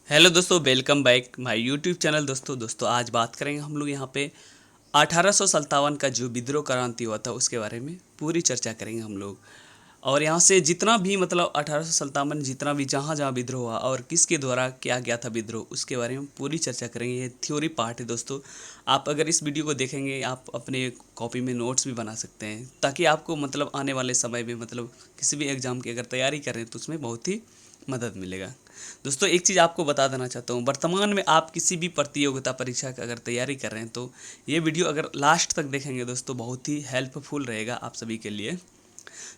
Hello दोस्तों, welcome back my YouTube channel. दोस्तों आज बात करेंगे हम लोग यहाँ पे 1857 का जो विद्रोह क्रांति हुआ था उसके बारे में पूरी चर्चा करेंगे हम लोग। और यहाँ से जितना भी मतलब 1857 जितना भी जहाँ जहाँ विद्रोह हुआ और किसके द्वारा किया गया था विद्रोह उसके बारे में पूरी चर्चा करेंगे। ये थ्योरी पार्ट है दोस्तों। आप अगर इस वीडियो को देखेंगे आप अपने कॉपी में नोट्स भी बना सकते हैं, ताकि आपको मतलब आने वाले समय में मतलब किसी भी एग्ज़ाम की अगर तैयारी करें तो उसमें बहुत ही मदद मिलेगा। दोस्तों एक चीज़ आपको बता देना चाहता हूँ, वर्तमान में आप किसी भी प्रतियोगिता परीक्षा की अगर तैयारी कर रहे हैं तो ये वीडियो अगर लास्ट तक देखेंगे दोस्तों बहुत ही हेल्पफुल रहेगा आप सभी के लिए।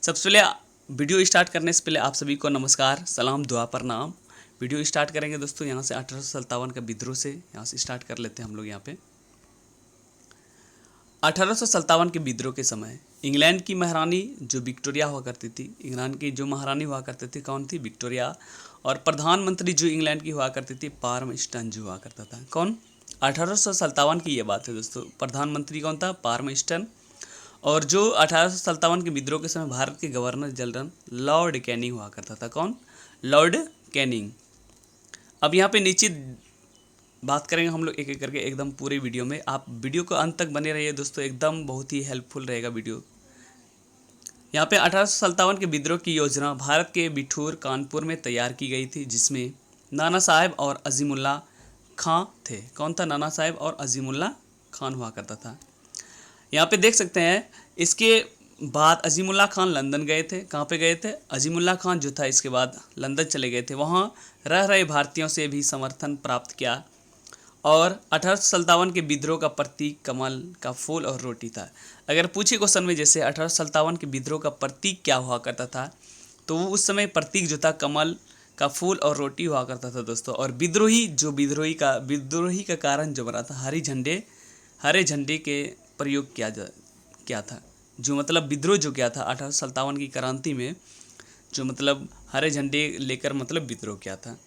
सबसे पहले वीडियो स्टार्ट करने से पहले आप सभी को नमस्कार, सलाम, दुआ, प्रणाम। वीडियो स्टार्ट करेंगे दोस्तों यहाँ से 1857 का विद्रोह से यहाँ से स्टार्ट कर लेते हैं हम लोग। यहाँ पे 1857 के विद्रोह के समय इंग्लैंड की महारानी जो विक्टोरिया हुआ करती थी, इंग्लैंड की जो महारानी हुआ करती थी कौन थी? विक्टोरिया। और प्रधानमंत्री जो इंग्लैंड की हुआ करती थी पार्मस्टन जो हुआ करता था। कौन? 1857 की ये बात है दोस्तों। प्रधानमंत्री कौन था? पार्मस्टन। और जो 1857 के विद्रोह के समय भारत के गवर्नर जनरल लॉर्ड कैनिंग हुआ करता था। कौन? Lord Canning. अब यहाँ पे नीचे बात करेंगे हम लोग एक एक करके एकदम पूरे वीडियो में। आप वीडियो को अंत तक बने रहिए दोस्तों, एकदम बहुत ही हेल्पफुल रहेगा वीडियो। यहाँ पे 1857 के विद्रोह की योजना भारत के बिठूर कानपुर में तैयार की गई थी, जिसमें नाना साहेब और अजीमुल्ला खां थे। कौन था? नाना साहेब और अजीमुल्ला खान हुआ करता था। यहाँ पे देख सकते हैं इसके बाद अजीमुल्ला खान लंदन गए थे। कहाँ पे गए थे? अजीमुल्ला खान जो था इसके बाद लंदन चले गए थे, वहाँ रह रहे भारतीयों से भी समर्थन प्राप्त किया। और 1857 के विद्रोह का प्रतीक कमल का फूल और रोटी था। अगर पूछे क्वेश्चन में जैसे 1857 के विद्रोह का प्रतीक क्या हुआ करता था, तो वो उस समय प्रतीक जो था कमल का फूल और रोटी हुआ करता था दोस्तों। और विद्रोही का कारण जो बना था हरे झंडे के प्रयोग किया था। जो मतलब विद्रोह जो किया था 1857 की क्रांति में, जो मतलब हरे झंडे लेकर मतलब विद्रोह किया था।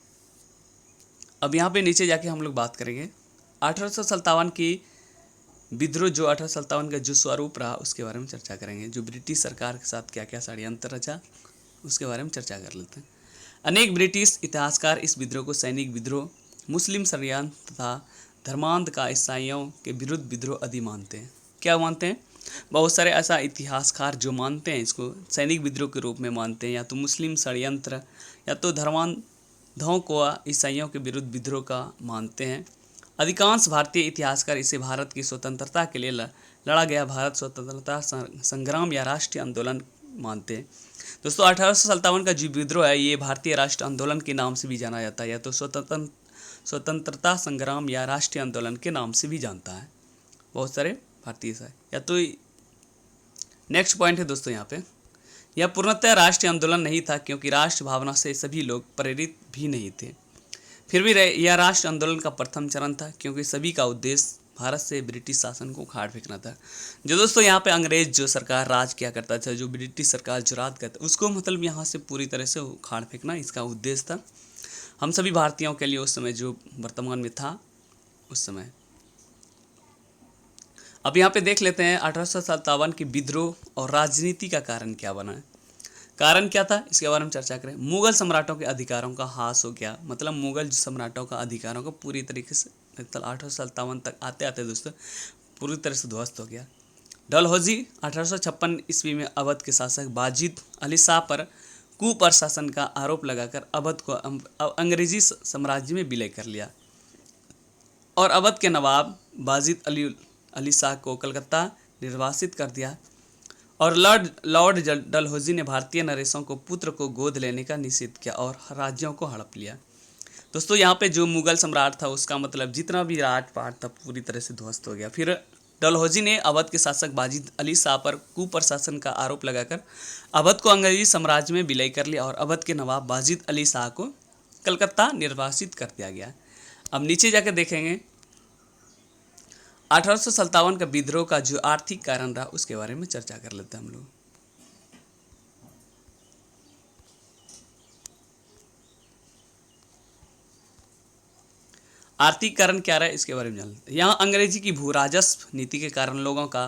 अब यहाँ पे नीचे जाके हम लोग बात करेंगे 1857 की विद्रोह, जो 1857 का जो स्वरूप रहा उसके बारे में चर्चा करेंगे। जो ब्रिटिश सरकार के साथ क्या क्या षड्यंत्र रचा उसके बारे में चर्चा कर लेते हैं। अनेक ब्रिटिश इतिहासकार इस विद्रोह को सैनिक विद्रोह, मुस्लिम षड्यंत्र तथा धर्मांध का ईसाइयों के विरुद्ध विद्रोह आदि मानते हैं। क्या मानते हैं? बहुत सारे ऐसा इतिहासकार जो मानते हैं इसको सैनिक विद्रोह के रूप में मानते हैं, या तो मुस्लिम षड्यंत्र या तो धर्मांधों को ईसाइयों के विरुद्ध विद्रोह का मानते हैं। अधिकांश भारतीय इतिहासकार इसे भारत की स्वतंत्रता के लिए लड़ा गया भारत स्वतंत्रता संग्राम या राष्ट्रीय आंदोलन मानते हैं। दोस्तों 1857 का जो विद्रोह है ये भारतीय राष्ट्रीय आंदोलन के नाम से भी जाना जाता है, या तो स्वतंत्रता संग्राम या राष्ट्रीय आंदोलन के नाम से भी जानता है बहुत सारे भारतीय से। या तो नेक्स्ट पॉइंट है दोस्तों यहाँ पे, यह पूर्णतः राष्ट्रीय आंदोलन नहीं था क्योंकि राष्ट्र भावना से सभी लोग प्रेरित भी नहीं थे। फिर भी यह राष्ट्र आंदोलन का प्रथम चरण था क्योंकि सभी का उद्देश्य भारत से ब्रिटिश शासन को उखाड़ फेंकना था। जो दोस्तों यहाँ पे अंग्रेज जो सरकार राज किया करता था, जो ब्रिटिश सरकार जो राज करता उसको मतलब यहाँ से पूरी तरह से उखाड़ फेंकना इसका उद्देश्य था हम सभी भारतीयों के लिए उस समय जो वर्तमान में था उस समय। अब यहाँ पे देख लेते हैं 1857 के विद्रोह और राजनीति का कारण क्या बना है। कारण क्या था इसके बारे में चर्चा करें। मुगल सम्राटों के अधिकारों का ह्रास हो गया, मतलब मुगल सम्राटों का अधिकारों का पूरी तरीके से मतलब 1857 तक आते आते दोस्तों पूरी तरह से ध्वस्त हो गया। डलहौजी 1856 ईस्वी में अवध के शासक बाजिद अली शाह पर कुप्रशासन का आरोप लगाकर अवध को अंग्रेजी साम्राज्य में विलय कर लिया और अवध के नवाब बाजिद अली शाह को कलकत्ता निर्वासित कर दिया। और लॉर्ड डलहौजी ने भारतीय नरेशों को पुत्र को गोद लेने का निषेध किया और राज्यों को हड़प लिया। दोस्तों यहाँ पे जो मुगल सम्राट था उसका मतलब जितना भी राजपाट था पूरी तरह से ध्वस्त हो गया। फिर डलहौजी ने अवध के शासक बाजिद अली शाह पर कुप्रशासन का आरोप लगाकर अवध को अंग्रेजी साम्राज्य में विलय कर लिया और अवध के नवाब बाजिद अली शाह को कलकत्ता निर्वासित कर दिया गया। अब नीचे जाकर देखेंगे 1857 का विद्रोह का जो आर्थिक कारण रहा उसके बारे में चर्चा कर लेते हैं हम लोग। आर्थिक कारण क्या रहा है इसके बारे में जान लेते हैं। यहाँ अंग्रेजी की भू राजस्व नीति के कारण लोगों का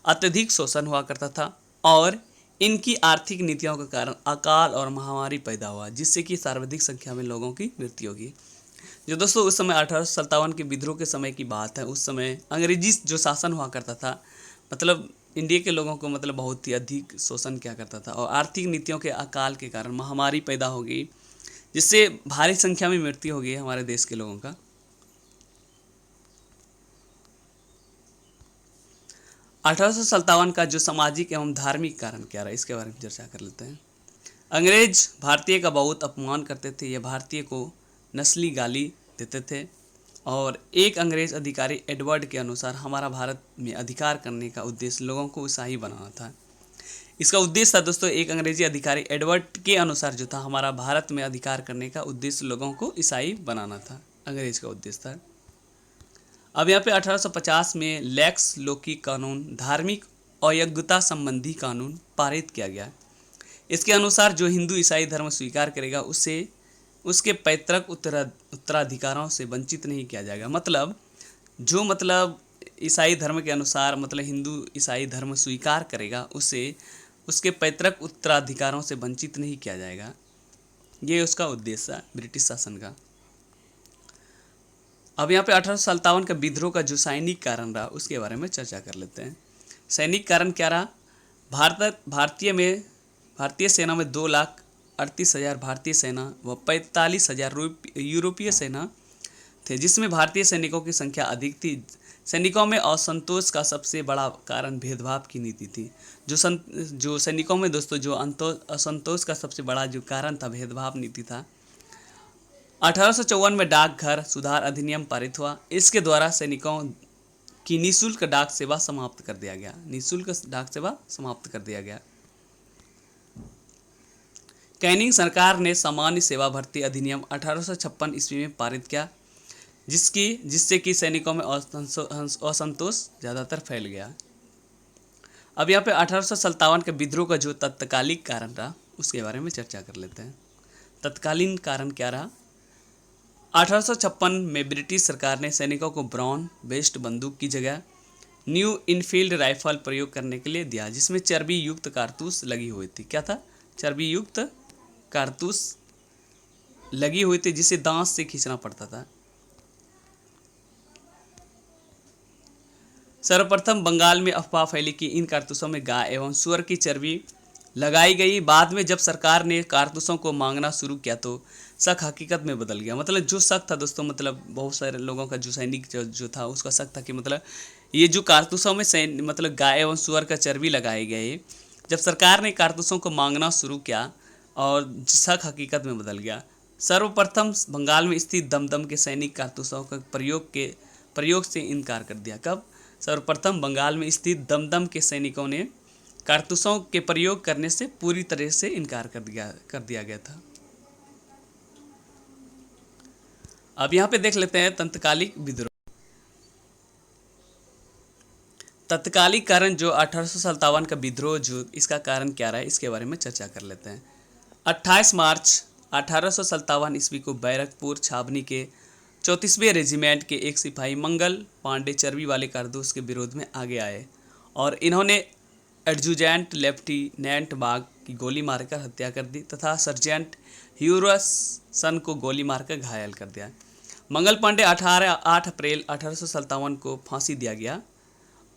अत्यधिक शोषण हुआ करता था और इनकी आर्थिक नीतियों के कारण अकाल और महामारी पैदा हुआ, जिससे कि सर्वाधिक संख्या में लोगों की मृत्यु होगी। जो दोस्तों उस समय 1857 के विद्रोह के समय की बात है। उस समय अंग्रेजी जो शासन हुआ करता था, मतलब इंडिया के लोगों को मतलब बहुत ही अधिक शोषण किया करता था, और आर्थिक नीतियों के अकाल के कारण महामारी पैदा हो गई, जिससे भारी संख्या में मृत्यु हो गई हमारे देश के लोगों का। 1857 का जो सामाजिक एवं धार्मिक कारण क्या रहा, इसके बारे में चर्चा कर लेते हैं। अंग्रेज भारतीय का बहुत अपमान करते थे। ये भारतीय को नस्ली गाली देते थे, और एक अंग्रेज अधिकारी एडवर्ड के अनुसार हमारा भारत में अधिकार करने का उद्देश्य लोगों को ईसाई बनाना था। इसका उद्देश्य था दोस्तों, एक अंग्रेजी अधिकारी एडवर्ड के अनुसार जो था, हमारा भारत में अधिकार करने का उद्देश्य लोगों को ईसाई बनाना था, अंग्रेज का उद्देश्य था। अब यहाँ पे 1850 में लेक्स लोकी कानून, धार्मिक अयोग्यता संबंधी कानून पारित किया गया। इसके अनुसार जो हिंदू ईसाई धर्म स्वीकार करेगा उसे उसके पैतृक उत्तराधिकारों से वंचित नहीं किया जाएगा। मतलब ईसाई धर्म के अनुसार मतलब हिंदू ईसाई धर्म स्वीकार करेगा उसे उसके पैतृक उत्तराधिकारों से वंचित नहीं किया जाएगा। ये उसका उद्देश्य है ब्रिटिश शासन का। अब यहाँ पे 1857 का विद्रोह का जो सैनिक कारण रहा उसके बारे में चर्चा कर लेते हैं। सैनिक कारण क्या रहा? भारतीय सेना में 2,38,000 भारतीय सेना व 45,000 यूरोपीय सेना थे, जिसमें भारतीय सैनिकों की संख्या अधिक थी। सैनिकों में असंतोष का सबसे बड़ा कारण भेदभाव की नीति थी। जो सैनिकों में दोस्तों जो असंतोष का सबसे बड़ा जो कारण था, भेदभाव नीति था। 1854 में डाकघर सुधार अधिनियम पारित हुआ। इसके द्वारा सैनिकों की निःशुल्क डाक सेवा समाप्त कर दिया गया। कैनिंग सरकार ने सामान्य सेवा भर्ती अधिनियम 1856 ईस्वी में पारित किया, जिससे कि सैनिकों में असंतोष ज़्यादातर फैल गया। अब यहाँ पे 1857 के विद्रोह का जो तत्कालिक कारण रहा उसके बारे में चर्चा कर लेते हैं। तत्कालीन कारण क्या रहा? 1856 में ब्रिटिश सरकार ने सैनिकों को ब्राउन बेस्ट बंदूक की जगह न्यू इनफील्ड राइफल प्रयोग करने के लिए दिया, जिसमें चर्बी युक्त कारतूस लगी हुई थी। क्या था? चर्बी युक्त कारतूस लगी हुई थी, जिसे दांत से खींचना पड़ता था। सर्वप्रथम बंगाल में अफवाह फैली कि इन कारतूसों में गाय एवं सुअर की चर्बी लगाई गई। बाद में जब सरकार ने कारतूसों को मांगना शुरू किया तो शक हकीकत में बदल गया। मतलब जो शक था दोस्तों, मतलब बहुत सारे लोगों का जो सैनिक जो था उसका शक था कि मतलब ये जो कारतूसों में मतलब गाय एवं सुअर का चर्बी लगाए गए। जब सरकार ने कारतूसों को मांगना शुरू किया और शक हकीकत में बदल गया। सर्वप्रथम बंगाल में स्थित दमदम के सैनिक कारतूसों का प्रयोग से इनकार कर दिया। कब? सर्वप्रथम बंगाल में स्थित दमदम के सैनिकों ने कारतूसों के प्रयोग करने से पूरी तरह से इनकार कर दिया गया था। अब यहाँ पे देख लेते हैं तत्कालिक विद्रोह। तत्कालिक कारण जो 1857 का विद्रोह जो इसका कारण क्या रहा है इसके बारे में चर्चा कर लेते हैं। 28 मार्च 1857 ईस्वी को बैरकपुर छावनी के 34वें रेजिमेंट के एक सिपाही मंगल पांडे चर्बी वाले कारतूस के विरोध में आगे आए और इन्होंने एडजुटेंट लेफ्टिनेंट बाग की गोली मारकर हत्या कर दी तथा सर्जेंट ह्यूरसन को गोली मारकर घायल कर दिया। मंगल पांडे 8 अप्रैल 1857 को फांसी दिया गया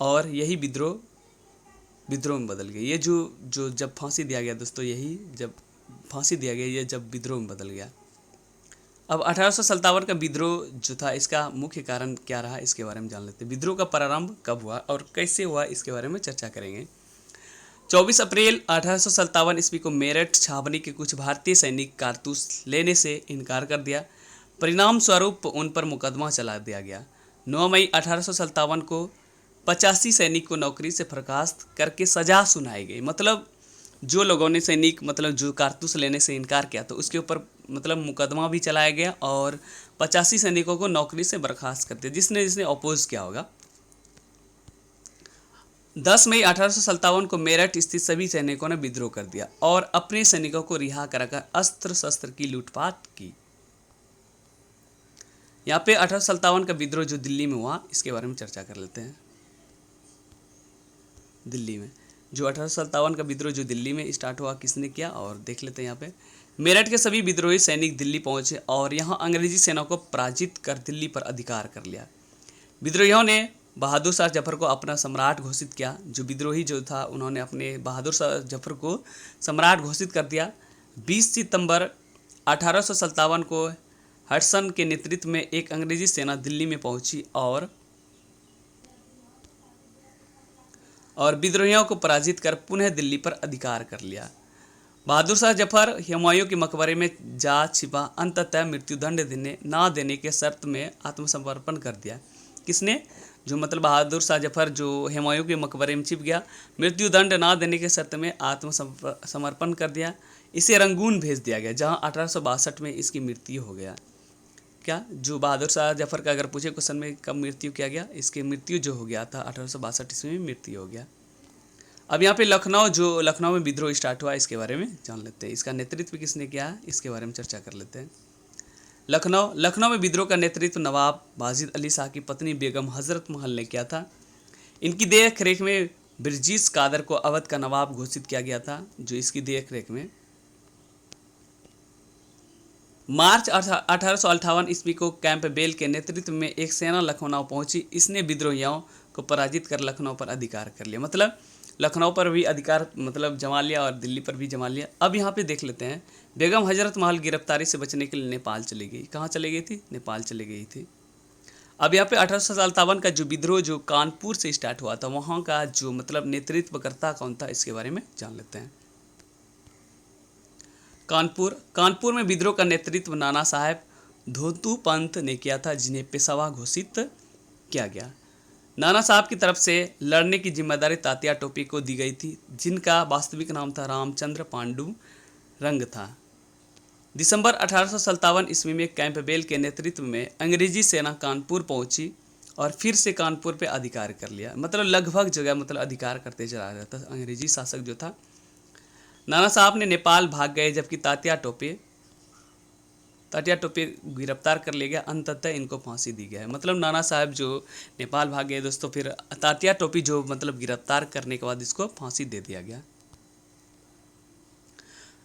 और यही विद्रोह में बदल गया। ये जो जब फांसी दिया गया दोस्तों, ये जब विद्रोह में बदल गया। अब 1857 का विद्रोह जो था इसका मुख्य कारण क्या रहा इसके बारे में जान लेते हैं। विद्रोह का प्रारंभ कब हुआ और कैसे हुआ इसके बारे में चर्चा करेंगे। 24 अप्रैल 1857 ईस्वी को मेरठ छावनी के कुछ भारतीय सैनिक कारतूस लेने से इनकार कर दिया। परिणाम स्वरूप उन पर मुकदमा चला दिया गया। 9 मई 1857 को 85 सैनिक को नौकरी से बर्खास्त करके सजा सुनाई गई। मतलब जो लोगों ने जो कारतूस लेने से इनकार किया तो उसके ऊपर मुकदमा भी चलाया गया और 85 सैनिकों को नौकरी से बर्खास्त कर दिया, जिसने अपोज किया होगा। 10 मई 1857 को मेरठ स्थित सभी सैनिकों ने विद्रोह कर दिया और अपने सैनिकों को रिहा कराकर अस्त्र शस्त्र की लूटपाट की। यहाँ पे 1857 का विद्रोह जो दिल्ली में हुआ इसके बारे में चर्चा कर लेते हैं। दिल्ली में जो 1857 का विद्रोह जो दिल्ली में स्टार्ट हुआ किसने किया और देख लेते हैं। यहाँ पे मेरठ के सभी विद्रोही सैनिक दिल्ली पहुंचे और यहां अंग्रेजी सेना को पराजित कर दिल्ली पर अधिकार कर लिया। विद्रोहियों ने बहादुर शाह जफर को अपना सम्राट घोषित किया। जो विद्रोही जो था उन्होंने अपने बहादुर शाह जफर को सम्राट घोषित कर दिया। 20 सितंबर 1857 को हडसन के नेतृत्व में एक अंग्रेजी सेना दिल्ली में पहुंची और विद्रोहियों को पराजित कर पुनः दिल्ली पर अधिकार कर लिया। बहादुर शाह जफर हुमायूं के मकबरे में जा छिपा, अंततः मृत्युदंड ना देने के शर्त में आत्मसमर्पण कर दिया। किसने? जो मतलब बहादुर शाह जफर जो हुमायूं के मकबरे में छिप गया, मृत्युदंड ना देने के शर्त में आत्मसमर्पण कर दिया। इसे रंगून भेज दिया गया, जहां 1862 में इसकी मृत्यु हो गया। क्या जो बहादुर शाह जफर का अगर पूछे क्वेश्चन में कब मृत्यु किया गया, इसकी मृत्यु जो हो गया था 1862 ईस्वी में मृत्यु हो गया। अब यहाँ पे लखनऊ में विद्रोह स्टार्ट हुआ, इसके बारे में जान लेते हैं। इसका नेतृत्व किसने किया, इसके बारे में चर्चा कर लेते हैं। लखनऊ में विद्रोह का नेतृत्व नवाब वाजिद अली शाह की पत्नी बेगम हजरत महल ने किया था। इनकी देख रेख में ब्रिजेश कादर को अवध का नवाब घोषित किया गया था। जो इसकी देख रेख में मार्च 1858 ईस्वी को कैंपबेल के नेतृत्व में एक सेना लखनऊ पहुंची। इसने विद्रोहियों को पराजित कर लखनऊ पर अधिकार कर लिया। मतलब लखनऊ पर भी अधिकार मतलब जमा लिया और दिल्ली पर भी जमा लिया। अब यहाँ पे देख लेते हैं, बेगम हजरत महल गिरफ्तारी से बचने के लिए नेपाल चली गई। कहाँ चली गई थी? नेपाल चली गई थी। अब यहाँ पे 1857 का जो विद्रोह जो कानपुर से स्टार्ट हुआ था, वहाँ का जो मतलब नेतृत्वकर्ता कौन था, इसके बारे में जान लेते हैं। कानपुर में विद्रोह का नेतृत्व नाना साहेब धोतू पंत ने किया था, जिन्हें पेशवा घोषित किया गया। नाना साहब की तरफ से लड़ने की जिम्मेदारी तात्या टोपी को दी गई थी, जिनका वास्तविक नाम था रामचंद्र पांडु रंग था। दिसंबर 1857 ईस्वी में कैंपबेल के नेतृत्व में अंग्रेजी सेना कानपुर पहुंची और फिर से कानपुर पे अधिकार कर लिया। मतलब लगभग जगह मतलब अधिकार करते चला जाता था। अंग्रेजी शासक जो था, नाना साहब ने नेपाल भाग गए, जबकि तात्या टोपे गिरफ्तार कर ले गया। अंततः इनको फांसी दी गया है। मतलब नाना साहब जो नेपाल भाग गए दोस्तों, फिर तात्या टोपी जो मतलब गिरफ्तार करने के बाद इसको फांसी दे दिया गया।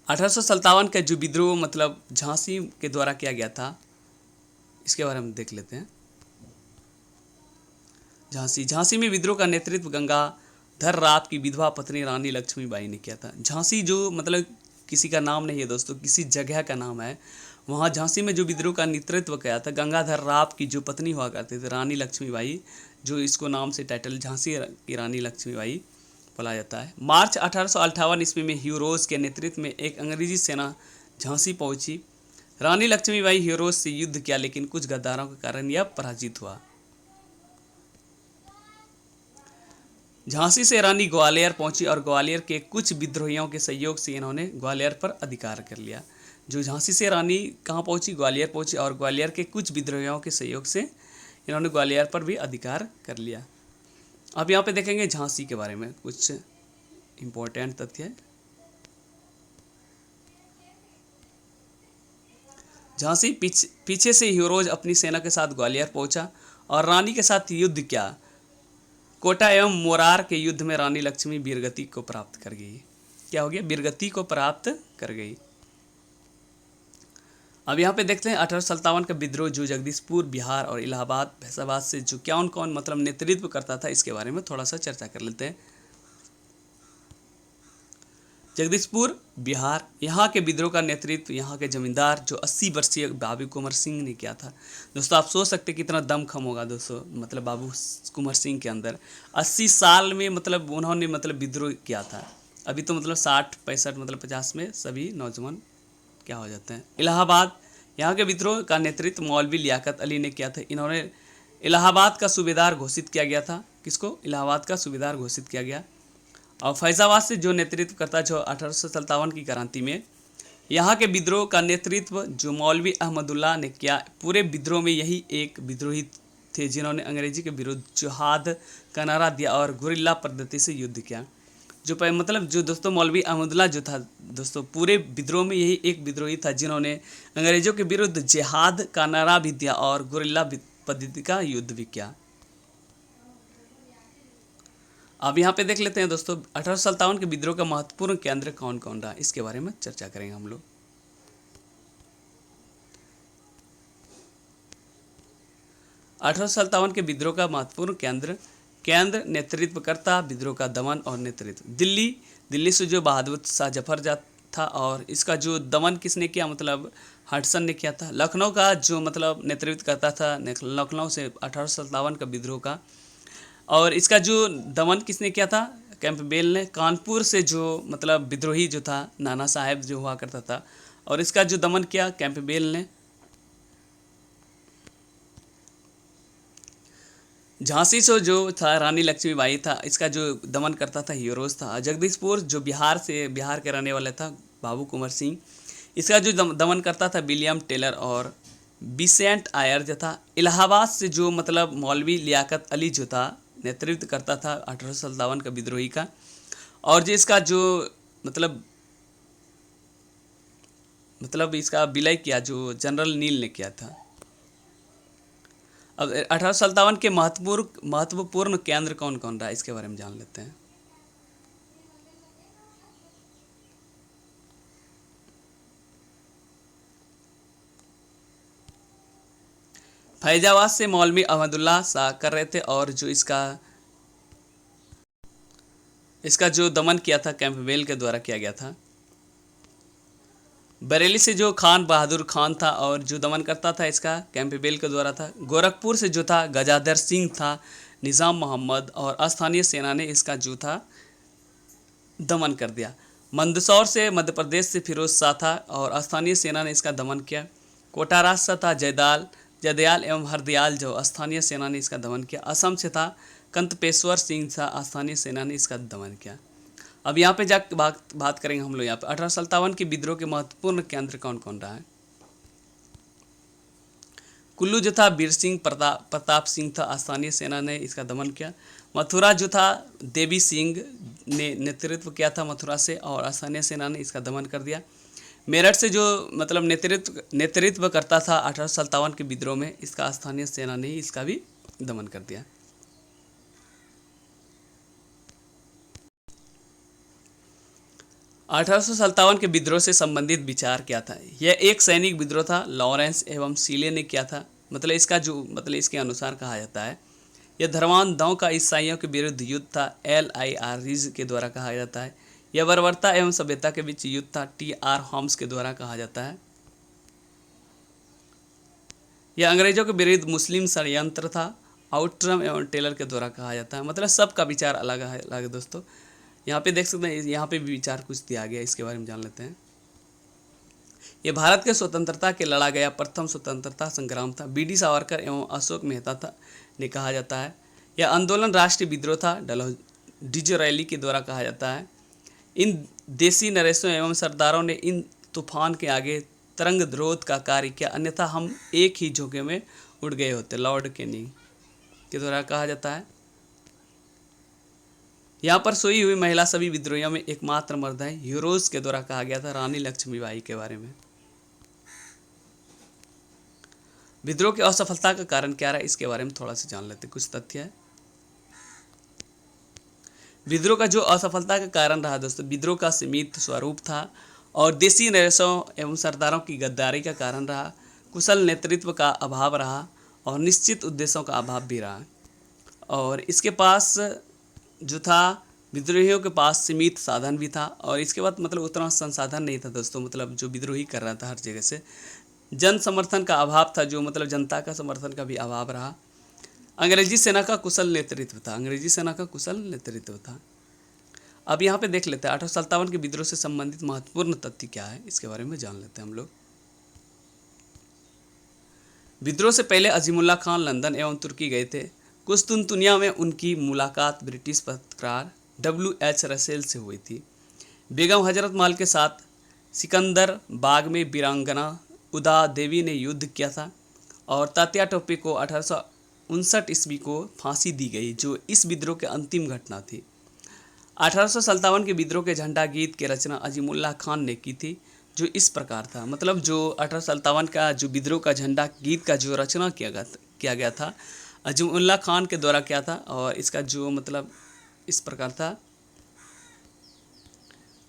1857 का जो विद्रोह मतलब झांसी के द्वारा किया गया था, इसके बारे में देख लेते हैं। झांसी में विद्रोह का नेतृत्व गंगाधर राव की विधवा पत्नी रानी लक्ष्मीबाई ने किया था। झांसी जो मतलब किसी का नाम नहीं है दोस्तों, किसी जगह का नाम है। वहाँ झांसी में जो विद्रोह का नेतृत्व किया था गंगाधर राव की जो पत्नी हुआ करती थी रानी लक्ष्मीबाई, जो इसको नाम से टाइटल झांसी की रानी लक्ष्मीबाई बोला जाता है। मार्च 1858 ईस्वी में ह्यूरोज के नेतृत्व में एक अंग्रेजी सेना झांसी पहुंची। रानी लक्ष्मीबाई ह्यूरोज से युद्ध किया, लेकिन कुछ गद्दारों के कारण यह पराजित हुआ। झांसी से रानी ग्वालियर पहुंची और ग्वालियर के कुछ विद्रोहियों के सहयोग से इन्होंने ग्वालियर पर अधिकार कर लिया। जो झांसी से रानी कहाँ पहुंची? ग्वालियर पहुंची और ग्वालियर के कुछ विद्रोहियों के सहयोग से इन्होंने ग्वालियर पर भी अधिकार कर लिया। अब यहाँ पे देखेंगे झांसी के बारे में कुछ इम्पोर्टेंट तथ्य है। झांसी पीछे से ह्यूरोज अपनी सेना के साथ ग्वालियर पहुंचा और रानी के साथ युद्ध किया। कोटा एवं मोरार के युद्ध में रानी लक्ष्मी वीरगति को प्राप्त कर गई। क्या हो गया? वीरगति को प्राप्त कर गई। अब यहाँ पे देखते हैं 1857 का विद्रोह जो जगदीशपुर, बिहार और इलाहाबाद, फैजाबाद से जो कौन मतलब नेतृत्व करता था, इसके बारे में थोड़ा सा चर्चा कर लेते हैं। जगदीशपुर, बिहार, यहाँ के विद्रोह का नेतृत्व यहाँ के जमींदार जो 80 वर्षीय बाबू कुंवर सिंह ने किया था। दोस्तों आप सोच सकते कितना दमखम होगा दोस्तों, मतलब बाबू कुंवर सिंह के अंदर 80 साल में मतलब उन्होंने मतलब विद्रोह किया था। अभी तो मतलब 60, 65 मतलब 50 में सभी नौजवान क्या हो जाते हैं। इलाहाबाद, यहाँ के विद्रोह का नेतृत्व मौलवी लियाकत अली ने किया था। इन्होंने इलाहाबाद का सूबेदार घोषित किया गया था। किसको? इलाहाबाद का सूबेदार घोषित किया गया। और फैजाबाद से जो नेतृत्व करता जो 1857 की क्रांति में, यहाँ के विद्रोह का नेतृत्व जो मौलवी अहमदुल्लाह ने किया। पूरे विद्रोह में यही एक विद्रोही थे जिन्होंने अंग्रेजी के विरुद्ध जिहाद का नारा दिया और गुरिल्ला पद्धति से युद्ध किया। जो मतलब जो दोस्तों मौलवी अहमदुल्लाह जो था दोस्तों, पूरे विद्रोह में यही एक विद्रोही था जिन्होंने अंग्रेजों के विरुद्ध जिहाद का नारा भी दिया और गुरिल्ला पद्धति का युद्ध भी किया। अब यहाँ पे देख लेते हैं दोस्तों 1857 के विद्रोह का महत्वपूर्ण केंद्र कौन कौन रहा, इसके बारे में चर्चा करेंगे हम लोग। 1857 के विद्रोह का महत्वपूर्ण केंद्र केंद्र नेतृत्वकर्ता, विद्रोह का दमन और नेतृत्व। दिल्ली से जो बहादुर शाह जफर था और इसका जो दमन किसने किया, मतलब हडसन ने किया था। लखनऊ का जो मतलब नेतृत्व करता था, लखनऊ से 1857 का विद्रोह का, और इसका जो दमन किसने किया था, कैंपबेल ने। कानपुर से जो मतलब विद्रोही जो था नाना साहेब जो हुआ करता था, और इसका जो दमन किया कैंपबेल ने। झांसी से जो था रानी लक्ष्मीबाई था, इसका जो दमन करता था हीरोज था। जगदीशपुर जो बिहार के रहने वाला था बाबू कुंवर सिंह, इसका जो दमन करता था विलियम टेलर और बिसेंट आयर जो था। इलाहाबाद से जो मतलब मौलवी लियाकत अली जो था नेतृत्व करता था 1857 का विद्रोही का, और जो इसका जो मतलब इसका विलय किया जो जनरल नील ने किया था। अब 1857 के महत्वपूर्ण केंद्र कौन कौन रहा, इसके बारे में जान लेते हैं। फैजाबाद से मौलवी अहमदुल्ला शाह कर रहे थे, और जो इसका जो दमन किया था कैंपबेल के द्वारा किया गया था। बरेली से जो खान बहादुर खान था, और जो दमन करता था इसका कैंपबेल के द्वारा था। गोरखपुर से जो था गजाधर सिंह था, निज़ाम मोहम्मद और स्थानीय सेना ने इसका जो था दमन कर दिया। मंदसौर से मध्य प्रदेश से फिरोज शाह था, और स्थानीय सेना ने इसका दमन किया। कोटारा से था जयदयाल एवं हरदयाल, जो स्थानीय सेना ने इसका दमन किया। असम से था कंतपेश्वर सिंह था, स्थानीय सेना ने इसका दमन किया। अब यहाँ पे जाकर बात करेंगे हम लोग यहाँ पे 1857 के विद्रोह के महत्वपूर्ण केंद्र कौन कौन रहा है। कुल्लू जो था वीर सिंह प्रताप सिंह था, स्थानीय सेना ने इसका दमन किया। मथुरा जो था देवी सिंह ने नेतृत्व किया था मथुरा से, और स्थानीय सेना ने इसका दमन कर दिया। मेरठ से जो मतलब नेतृत्व करता था 1857 के विद्रोह में, इसका स्थानीय सेना ने इसका भी दमन कर दिया। अठारह के विद्रोह से संबंधित विचार क्या था। यह एक सैनिक विद्रोह था, लॉरेंस एवं सीले ने किया था। मतलब इसका जो मतलब इसके अनुसार कहा जाता है, यह धर्मांधों का ईसाइयों के विरुद्ध युद्ध था, LIR के द्वारा कहा जाता है। यह बर्बरता एवं सभ्यता के बीच युद्ध था, TR होम्स के द्वारा कहा जाता है। यह अंग्रेजों के विरुद्ध मुस्लिम षड्यंत्र था, आउट्रम एवं टेलर के द्वारा कहा जाता है। मतलब सबका विचार अलग है दोस्तों। यहाँ पे देख सकते हैं, यहाँ पे भी विचार कुछ दिया गया, इसके बारे में जान लेते हैं। ये भारत के स्वतंत्रता के लड़ा गया प्रथम स्वतंत्रता संग्राम था। BD सावरकर एवं अशोक मेहता था ने कहा जाता है। यह आंदोलन राष्ट्रीय विद्रोह था, डिजोरैली के द्वारा कहा जाता है। इन देसी नरेशों एवं सरदारों ने इन तूफान के आगे तरंगद्रोध का कार्य किया, अन्यथा हम एक ही झोंके में उड़ गए होते, लॉर्ड कैनिंग के द्वारा कहा जाता है। यहाँ पर सोई हुई महिला सभी विद्रोहियों में एकमात्र मर्द है, हीरोज के द्वारा कहा गया था, रानी लक्ष्मीबाई के बारे में। विद्रोह की असफलता का कारण क्या रहा, इसके बारे में थोड़ा सा जान लेते, कुछ तथ्य है। विद्रोह का जो असफलता का कारण रहा दोस्तों, विद्रोह का सीमित स्वरूप था और देसी नरेशों एवं सरदारों की गद्दारी का कारण रहा, कुशल नेतृत्व का अभाव रहा और निश्चित उद्देश्यों का अभाव भी रहा। और इसके पास जो था, विद्रोहियों के पास सीमित साधन भी था, और इसके बाद मतलब उतना संसाधन नहीं था दोस्तों। मतलब जो विद्रोही कर रहा था हर जगह से जन समर्थन का अभाव था, जो मतलब जनता का समर्थन का भी अभाव रहा। अंग्रेजी सेना का कुशल नेतृत्व था। अब यहाँ पे देख लेते हैं 1857 के विद्रोह से संबंधित महत्वपूर्ण तथ्य क्या है, इसके बारे में जान लेते हैं हम लोग। विद्रोह से पहले अजीमुल्ला खान लंदन एवं तुर्की गए थे। कुस्तुनतुनिया में उनकी मुलाकात ब्रिटिश पत्रकार WH रसेल से हुई थी। बेगम हजरत महल के साथ सिकंदर बाग में वीरांगना उदा देवी ने युद्ध किया था, और तात्या टोपे को 1859 ईस्वी को फांसी दी गई, जो इस विद्रोह की अंतिम घटना थी। 1857 के विद्रोह के झंडा गीत की रचना अजीमुल्ला खान ने की थी, जो इस प्रकार था। मतलब जो 1857 का जो विद्रोह का झंडा गीत का जो रचना किया गया था, अजीमुल्ला खान के द्वारा किया था, और इसका जो मतलब इस प्रकार था।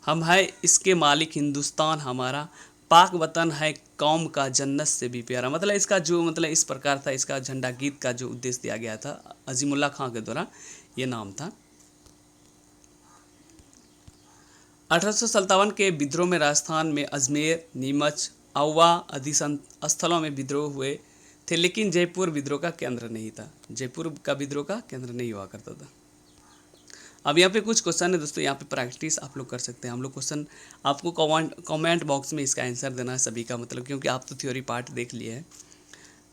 हम है इसके मालिक हिंदुस्तान हमारा, पाक वतन है कौम का जन्नत से भी प्यारा। मतलब इसका जो मतलब इस प्रकार था, इसका झंडा गीत का जो उद्देश्य दिया गया था अजीमुल्ला खां के द्वारा, ये नाम था। 1857 के विद्रोह में राजस्थान में अजमेर, नीमच, आउवा आदि स्थलों में विद्रोह हुए थे, लेकिन जयपुर विद्रोह का केंद्र नहीं था। जयपुर का विद्रोह का केंद्र नहीं हुआ करता था। अब यहाँ पे कुछ क्वेश्चन है दोस्तों, यहाँ पे प्रैक्टिस आप लोग कर सकते हैं। हम लोग क्वेश्चन आपको कमेंट बॉक्स में इसका आंसर देना है सभी का, मतलब क्योंकि आप तो थ्योरी पार्ट देख लिए है।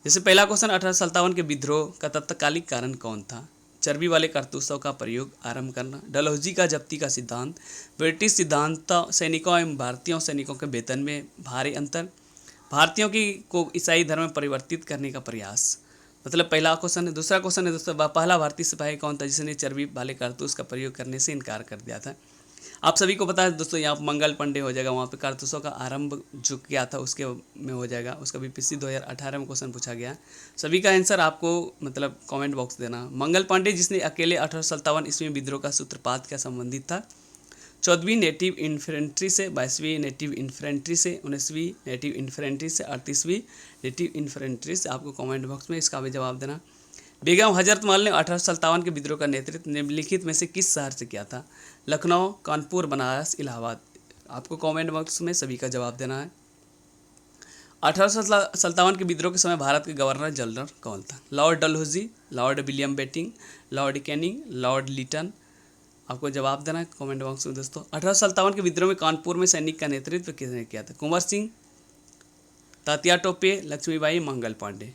जैसे पहला क्वेश्चन, 1857 के विद्रोह का तत्कालिक कारण कौन था? चर्बी वाले कारतूसों का प्रयोग आरंभ करना, डलहौजी का जब्ती का सिद्धांत, ब्रिटिश सिद्धांत, सैनिकों एवं भारतीय सैनिकों के वेतन में भारी अंतर, भारतीयों की को ईसाई धर्म में परिवर्तित करने का प्रयास। मतलब पहला क्वेश्चन है। दूसरा क्वेश्चन है दोस्तों, पहला भारतीय सिपाही कौन था जिसने चर्बी वाले कारतूस का प्रयोग करने से इनकार कर दिया था? आप सभी को पता है दोस्तों, यहाँ पर मंगल पांडे हो जाएगा, वहाँ पे कारतूसों का आरंभ जो किया था उसके में हो जाएगा। उसका बीपीएससी 2018 में क्वेश्चन पूछा गया। सभी का आंसर आपको मतलब कमेंट बॉक्स देना। मंगल पांडे जिसने अकेले 1857 ईस्वी में विद्रोह का सूत्रपात का संबंधित था। 14वीं नेटिव इन्फेंट्री से, 22वीं नेटिव इन्फेंट्री से, 19वीं नेटिव इन्फेंट्री से, 38वीं नेटिव इन्फेंट्री से। आपको कमेंट बॉक्स में इसका भी जवाब देना। बेगम हजरत महल ने 1857 के विद्रोह का नेतृत्व निम्नलिखित में से किस शहर से किया था? लखनऊ, कानपुर, बनारस, इलाहाबाद। आपको कमेंट बॉक्स में सभी का जवाब देना है। 1857 के विद्रोह के समय भारत के गवर्नर जनरल कौन था? Lord Dalhousie, lord William Bentinck, lord Canning, lord Lytton. आपको जवाब देना है कमेंट बॉक्स में दोस्तों। 1857 के विद्रोह में कानपुर में सैनिक का नेतृत्व किसने किया था? कुंवर सिंह, तात्या टोपे, लक्ष्मीबाई, मंगल पांडे।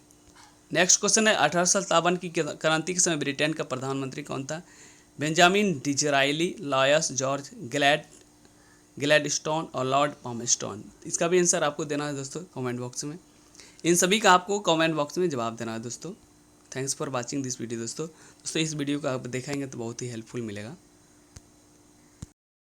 नेक्स्ट क्वेश्चन है, 1857 की क्रांति के समय ब्रिटेन का प्रधानमंत्री कौन था? बेंजामिन डिजरायली, लॉयस जॉर्ज ग्लैडस्टोन और लॉर्ड पामस्टोन। इसका भी आंसर आपको देना है दोस्तों कमेंट बॉक्स में। इन सभी का आपको कमेंट बॉक्स में जवाब देना है दोस्तों। Thanks for watching this video दोस्तों। इस वीडियो को आप देखेंगे तो बहुत ही हेल्पफुल मिलेगा।